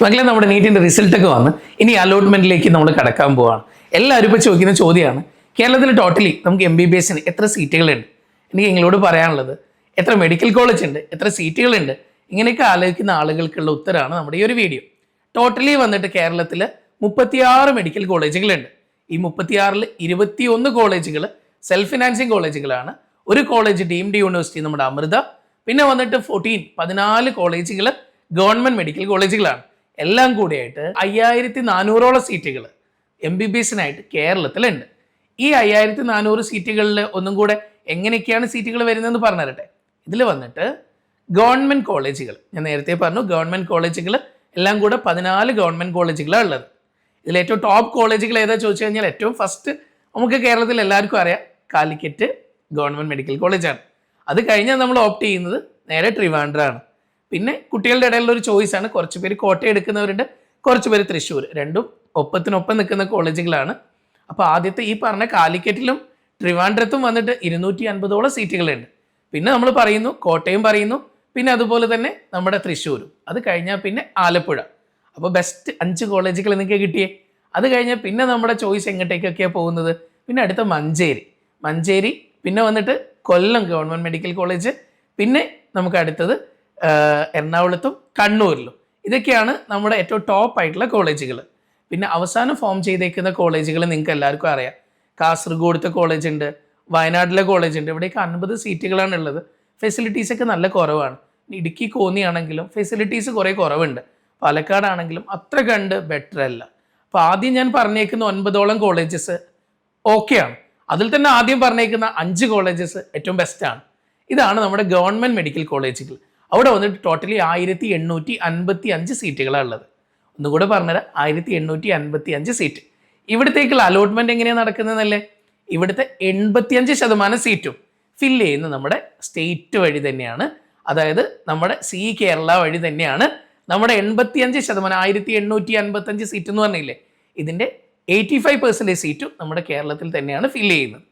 മക്കളെ, നമ്മുടെ നീറ്റിൻ്റെ റിസൾട്ടൊക്കെ വന്ന് ഇനി അലോട്ട്മെൻറ്റിലേക്ക് നമ്മൾ കടക്കാൻ പോവാണ്. എല്ലാവരും ഇപ്പോൾ ചോദിക്കുന്ന ചോദ്യമാണ്, കേരളത്തിൽ ടോട്ടലി നമുക്ക് MBBS എത്ര സീറ്റുകളുണ്ട്? എനിക്ക് നിങ്ങളോട് പറയാനുള്ളത്, എത്ര മെഡിക്കൽ കോളേജ് ഉണ്ട്, എത്ര സീറ്റുകളുണ്ട്, ഇങ്ങനെയൊക്കെ ആലോചിക്കുന്ന ആളുകൾക്കുള്ള ഉത്തരമാണ് നമ്മുടെ ഈ ഒരു വീഡിയോ. ടോട്ടലി വന്നിട്ട് കേരളത്തിൽ 36 മെഡിക്കൽ കോളേജുകളുണ്ട്. ഈ 36-ൽ 21 കോളേജുകൾ സെൽഫ് ഫിനാൻസിങ് കോളേജുകളാണ്. ഒരു കോളേജ് ഡീംഡ് യൂണിവേഴ്സിറ്റി നമ്മുടെ അമൃത, പിന്നെ വന്നിട്ട് 14 കോളേജുകൾ ഗവൺമെൻറ് മെഡിക്കൽ കോളേജുകളാണ്. എല്ലാം കൂടിയായിട്ട് 5400ഓളം സീറ്റുകൾ MBBSനായിട്ട് കേരളത്തിലുണ്ട്. ഈ 5400 സീറ്റുകളിൽ ഒന്നും കൂടെ എങ്ങനെയൊക്കെയാണ് സീറ്റുകൾ വരുന്നതെന്ന് പറഞ്ഞു തരട്ടെ. ഇതിൽ വന്നിട്ട് ഗവൺമെൻറ് കോളേജുകൾ, ഞാൻ നേരത്തെ പറഞ്ഞു, ഗവൺമെൻറ് കോളേജുകൾ എല്ലാം കൂടെ 14 ഗവൺമെൻറ് കോളേജുകളാണ് ഉള്ളത്. ഇതിൽ ഏറ്റവും ടോപ്പ് കോളേജുകൾ ഏതാ ചോദിച്ചു കഴിഞ്ഞാൽ ഏറ്റവും ഫസ്റ്റ് നമുക്ക് കേരളത്തിൽ എല്ലാവർക്കും അറിയാം, കാലിക്കറ്റ് ഗവൺമെൻറ് മെഡിക്കൽ കോളേജാണ്. അത് കഴിഞ്ഞാൽ നമ്മൾ ഓപ്റ്റ് ചെയ്യുന്നത് നേരെ ട്രിവാൻഡ്രമാണ്. പിന്നെ കുട്ടികളുടെ ഇടയിലുള്ള ഒരു ചോയ്സാണ്, കുറച്ച് പേര് കോട്ടയം എടുക്കുന്നവരുണ്ട്, കുറച്ച് പേര് തൃശ്ശൂർ. രണ്ടും ഒപ്പത്തിനൊപ്പം നിൽക്കുന്ന കോളേജുകളാണ്. അപ്പോൾ ആദ്യത്തെ ഈ പറഞ്ഞ കാലിക്കറ്റിലും ട്രിവാൻഡ്രത്തും വന്നിട്ട് 250ഓളം സീറ്റുകളുണ്ട്. പിന്നെ നമ്മൾ പറയുന്നു കോട്ടയം പറയുന്നു, പിന്നെ അതുപോലെ തന്നെ നമ്മുടെ തൃശ്ശൂരും. അത് കഴിഞ്ഞാൽ പിന്നെ ആലപ്പുഴ. അപ്പോൾ ബെസ്റ്റ് 5 കോളേജുകൾ നിങ്ങൾക്ക് കിട്ടിയേ. അത് കഴിഞ്ഞാൽ പിന്നെ നമ്മുടെ ചോയ്സ് എങ്ങോട്ടേക്കൊക്കെയാണ് പോകുന്നത്? പിന്നെ അടുത്ത മഞ്ചേരി, പിന്നെ വന്നിട്ട് കൊല്ലം ഗവൺമെൻറ് മെഡിക്കൽ കോളേജ്, പിന്നെ നമുക്ക് അടുത്തത് എറണാകുളത്തും കണ്ണൂരിലും. ഇതൊക്കെയാണ് നമ്മുടെ ഏറ്റവും ടോപ്പ് ആയിട്ടുള്ള കോളേജുകൾ. പിന്നെ അവസാനം ഫോം ചെയ്തേക്കുന്ന കോളേജുകൾ നിങ്ങൾക്ക് എല്ലാവർക്കും അറിയാം. കാസർഗോഡത്തെ കോളേജ് ഉണ്ട്, വയനാട്ടിലെ കോളേജ് ഉണ്ട്. ഇവിടേക്ക് 50 സീറ്റുകളാണ് ഉള്ളത്. ഫെസിലിറ്റീസൊക്കെ നല്ല കുറവാണ്. ഇടുക്കി കോന്നിയാണെങ്കിലും ഫെസിലിറ്റീസ് കുറേ കുറവുണ്ട്. പാലക്കാടാണെങ്കിലും അത്ര കണ്ട് ബെറ്റർ അല്ല. അപ്പോൾ ആദ്യം ഞാൻ പറഞ്ഞേക്കുന്ന 9ഓളം കോളേജസ് ഓക്കെയാണ്. അതിൽ തന്നെ ആദ്യം പറഞ്ഞേക്കുന്ന 5 കോളേജസ് ഏറ്റവും ബെസ്റ്റാണ്. ഇതാണ് നമ്മുടെ ഗവൺമെൻറ് മെഡിക്കൽ കോളേജുകൾ. അവിടെ വന്നിട്ട് ടോട്ടലി 1855 സീറ്റുകളാണ് ഉള്ളത്. ഒന്നുകൂടെ പറഞ്ഞുതരാം, 1855 സീറ്റ്. ഇവിടത്തേക്കുള്ള അലോട്ട്മെൻറ്റ് എങ്ങനെയാണ് നടക്കുന്നതെന്നല്ലേ? ഇവിടുത്തെ 85% സീറ്റും ഫില്ല് ചെയ്യുന്നത് നമ്മുടെ സ്റ്റേറ്റ് വഴി തന്നെയാണ്. അതായത് നമ്മുടെ കേരള വഴി തന്നെയാണ്. നമ്മുടെ 85%, 1855 സീറ്റ് എന്ന് പറഞ്ഞില്ലേ, ഇതിൻ്റെ 85% സീറ്റും നമ്മുടെ കേരളത്തിൽ തന്നെയാണ് ഫില്ല് ചെയ്യുന്നത്,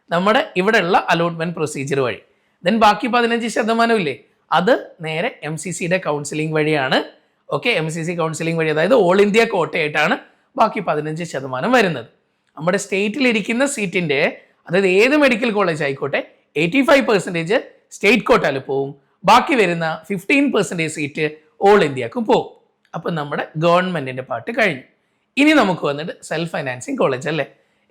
നമ്മുടെ ഇവിടെയുള്ള അലോട്ട്മെൻറ്റ് പ്രൊസീജിയർ വഴി. ദെൻ ബാക്കി 15% ഇല്ലേ, അത് നേരെ MCCയുടെ കൗൺസിലിംഗ് വഴിയാണ്. ഓക്കെ, MCC കൗൺസിലിംഗ് വഴി, അതായത് ഓൾ ഇന്ത്യ കോട്ടയായിട്ടാണ് ബാക്കി 15% വരുന്നത്. നമ്മുടെ സ്റ്റേറ്റിലിരിക്കുന്ന സീറ്റിൻ്റെ, അതായത് ഏത് മെഡിക്കൽ കോളേജ് ആയിക്കോട്ടെ, 85% സ്റ്റേറ്റ് കോട്ടയിൽ പോവും. ബാക്കി വരുന്ന 15% സീറ്റ് ഓൾ ഇന്ത്യക്കും പോവും. അപ്പം നമ്മുടെ ഗവൺമെൻറ്റിൻ്റെ പാർട്ട് കഴിഞ്ഞു. ഇനി നമുക്ക് വന്നിട്ട് സെൽഫ് ഫൈനാൻസിങ് കോളേജ് അല്ലേ.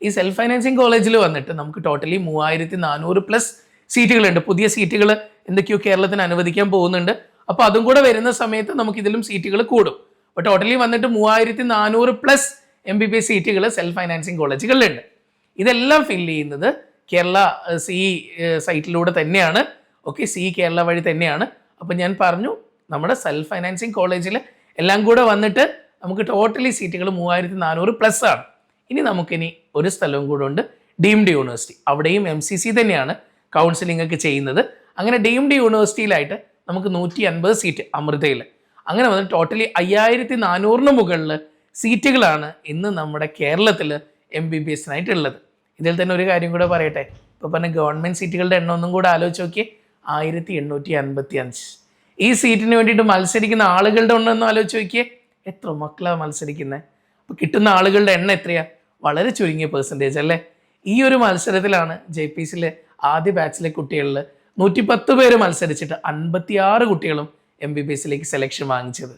ഈ സെൽഫ് ഫൈനാൻസിങ് കോളേജിൽ വന്നിട്ട് നമുക്ക് ടോട്ടലി 3400+ സീറ്റുകളുണ്ട്. പുതിയ സീറ്റുകൾ എന്തൊക്കെയോ കേരളത്തിന് അനുവദിക്കാൻ പോകുന്നുണ്ട്. അപ്പോൾ അതും കൂടെ വരുന്ന സമയത്ത് നമുക്ക് ഇതിലും സീറ്റുകൾ കൂടും. അപ്പോൾ ടോട്ടലി വന്നിട്ട് 3400+ MBBS സീറ്റുകൾ സെൽഫ് ഫൈനാൻസിങ് കോളേജുകളിലുണ്ട്. ഇതെല്ലാം ഫില്ല് ചെയ്യുന്നത് കേരള സൈറ്റിലൂടെ തന്നെയാണ്. ഓക്കെ, കേരള വഴി തന്നെയാണ്. അപ്പോൾ ഞാൻ പറഞ്ഞു, നമ്മുടെ സെൽഫ് ഫൈനാൻസിങ് കോളേജിൽ എല്ലാം കൂടെ വന്നിട്ട് നമുക്ക് ടോട്ടലി സീറ്റുകൾ 3400+ ആണ്. ഇനി നമുക്കിനി ഒരു സ്ഥലവും കൂടെ ഉണ്ട്, ഡീംഡ് യൂണിവേഴ്സിറ്റി. അവിടെയും MCC തന്നെയാണ് കൗൺസിലിംഗ് ഒക്കെ ചെയ്യുന്നത്. അങ്ങനെ ഡീംഡ് യൂണിവേഴ്സിറ്റിയിലായിട്ട് നമുക്ക് 150 സീറ്റ് അമൃതയിൽ. അങ്ങനെ വന്ന് ടോട്ടലി 5400-ന് മുകളിൽ സീറ്റുകളാണ് ഇന്ന് നമ്മുടെ കേരളത്തിൽ MBBSനായിട്ടുള്ളത്. ഇതിൽ തന്നെ ഒരു കാര്യം കൂടെ പറയട്ടെ, ഇപ്പോൾ പറഞ്ഞ ഗവൺമെൻറ് സീറ്റുകളുടെ എണ്ണം ഒന്നും കൂടെ ആലോചിച്ച് നോക്കിയേ, 1855. ഈ സീറ്റിന് വേണ്ടിയിട്ട് മത്സരിക്കുന്ന ആളുകളുടെ എണ്ണം ആലോചിച്ച് നോക്കിയേ, എത്ര മക്കളാണ് മത്സരിക്കുന്നത്. അപ്പോൾ കിട്ടുന്ന ആളുകളുടെ എണ്ണം എത്രയാണ്? വളരെ ചുരുങ്ങിയ പെർസെൻറ്റേജ് അല്ലേ. ഈ ഒരു മത്സരത്തിലാണ് JPCയിലെ ആദ്യ ബാച്ചിലെ കുട്ടികളിൽ 110 പേര് മത്സരിച്ചിട്ട് 56 കുട്ടികളും MBBSയിലേക്ക് സെലക്ഷൻ വാങ്ങിച്ചത്.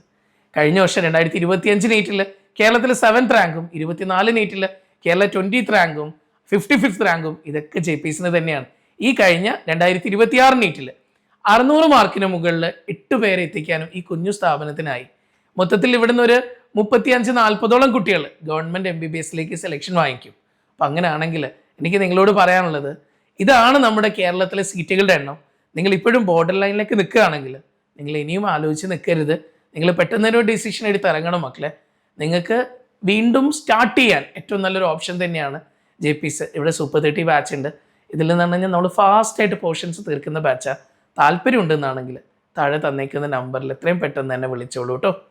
കഴിഞ്ഞ വർഷം 2025 നീറ്റിൽ കേരളത്തിൽ 7th റാങ്കും, 24 നീറ്റിൽ കേരള 20th റാങ്കും, 55th റാങ്കും ഇതൊക്കെ JPCന് തന്നെയാണ്. ഈ കഴിഞ്ഞ 2026 നീറ്റിൽ 600 മാർക്കിന് മുകളിൽ 8 പേരെ എത്തിക്കാനും ഈ കുഞ്ഞു സ്ഥാപനത്തിനായി. മൊത്തത്തിൽ ഇവിടുന്ന് ഒരു 35-40ഓളം കുട്ടികൾ ഗവൺമെൻറ് MBBSയിലേക്ക് സെലക്ഷൻ വാങ്ങിക്കും. അപ്പം അങ്ങനെയാണെങ്കിൽ എനിക്ക് നിങ്ങളോട് പറയാനുള്ളത്, ഇതാണ് നമ്മുടെ കേരളത്തിലെ സീറ്റുകളുടെ എണ്ണം. നിങ്ങൾ ഇപ്പോഴും ബോർഡർ ലൈനിലേക്ക് നിൽക്കുകയാണെങ്കിൽ നിങ്ങൾ ഇനിയും ആലോചിച്ച് നിൽക്കരുത്. നിങ്ങൾ പെട്ടെന്നൊരു ഡിസിഷൻ എടുത്ത് ഇറങ്ങണം മക്കളെ. നിങ്ങൾക്ക് വീണ്ടും സ്റ്റാർട്ട് ചെയ്യാൻ ഏറ്റവും നല്ലൊരു ഓപ്ഷൻ തന്നെയാണ് JPC. ഇവിടെ Super 30 ബാച്ച് ഉണ്ട്. ഇതിൽ നിന്ന് പറഞ്ഞാൽ നമ്മൾ ഫാസ്റ്റായിട്ട് പോർഷൻസ് തീർക്കുന്ന ബാച്ചാണ്. താല്പര്യം ഉണ്ടെന്നാണെങ്കിൽ താഴെ തന്നേക്കുന്ന നമ്പറിൽ എത്രയും പെട്ടെന്ന് തന്നെ വിളിച്ചോളൂ കേട്ടോ.